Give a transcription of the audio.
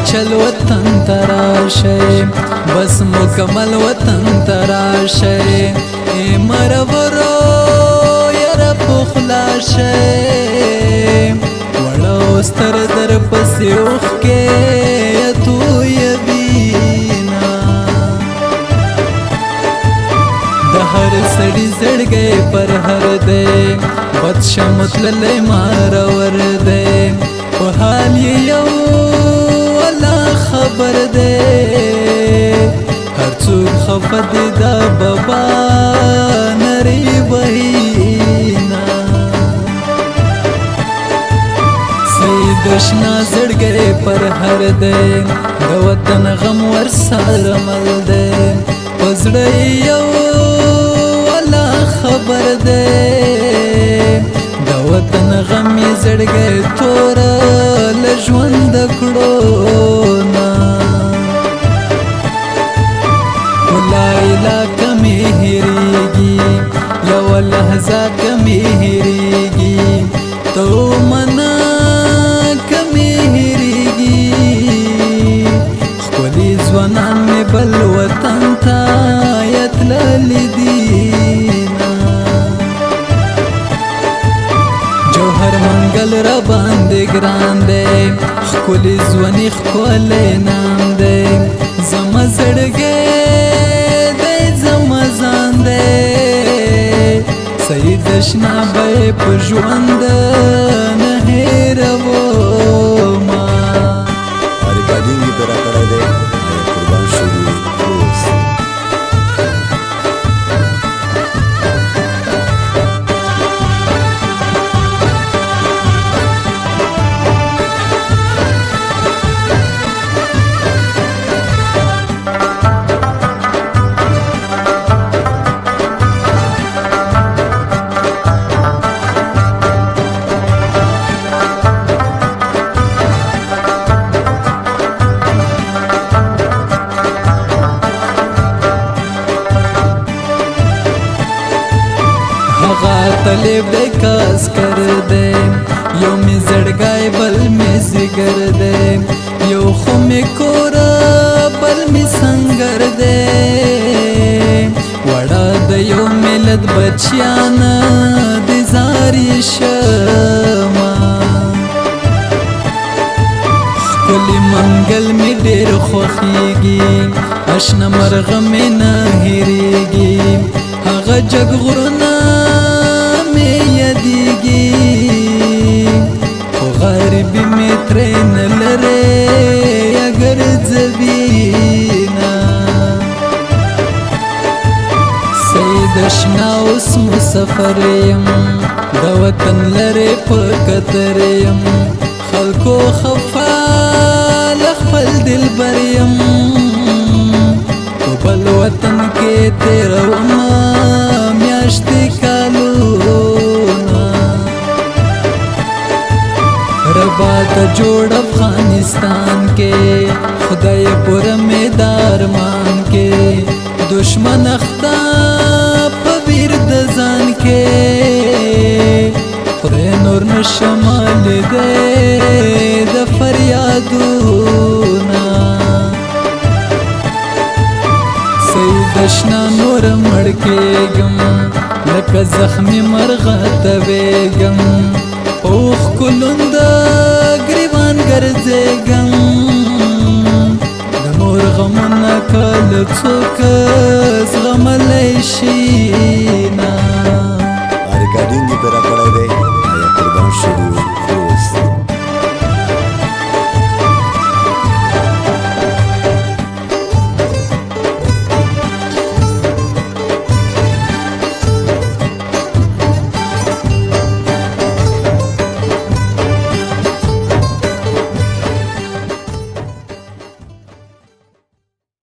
چل وطن تراشه بس مکمل وطن تراشه ای مرورو یر پخلاشه وڑا استر در پسی اوخ کے یتو یبینا دهر سڑی زڑ گئے پر ہر دے بدشمت للے مارور دے وحال یو والله خبر دے هر څوک خفت دا بابا نری بہینا سید اشنا زڑگئے پر ہر دے دا وطن غم ورسال مل دے پزڑی یو والله خبر دے دا وطن غم یې زړګی توره له ژونده کړو نه ولا کمې هېرېږي یوه لحظه کمې هېرېږي تو منا کمې هېرېږي ښکلي ځوانان مې بل وطن ته یتللي دي جوهر منگل را باندې ګران دی ښکلي ځواني ښکلی نام دی زما زړګی دی زما ځان دی سید اشنا به یې په ژوند نه هېرومه ریکارډینګ یې پرې راکړی دی قربان شوي دوست طلب دے کاس کر دے یو می زړګی بل می زگر دے یو خو می کورا بل می سنگر دے وڑا د یو ملت بچیان د زاری شما ښکلي منګل می ډېر خوښیږي اشنا مرغه می نه هېرېږي هغه جګ غرونه غریبی میں ترین لرے اگر زبینا سید اشنا اس مسافر یم دا وطن لرے پکتر یم خلکو خفا لخفل دل بر یم بل وطن کے تیرا وما میاشتی کالونا ربا تا جوڑ افغانستان کے خدای پور میدار مان کے دشمن اختا پبیر دزان کے خدای نور نشمال دے دا فریادونا سید اشنا نور مڑکیگم لکا زخمی مرغتویگم اوخ کلند گریبان گرزیگم دمور غمون کل څوک زغملی شینا ریکارډینګ یې پرې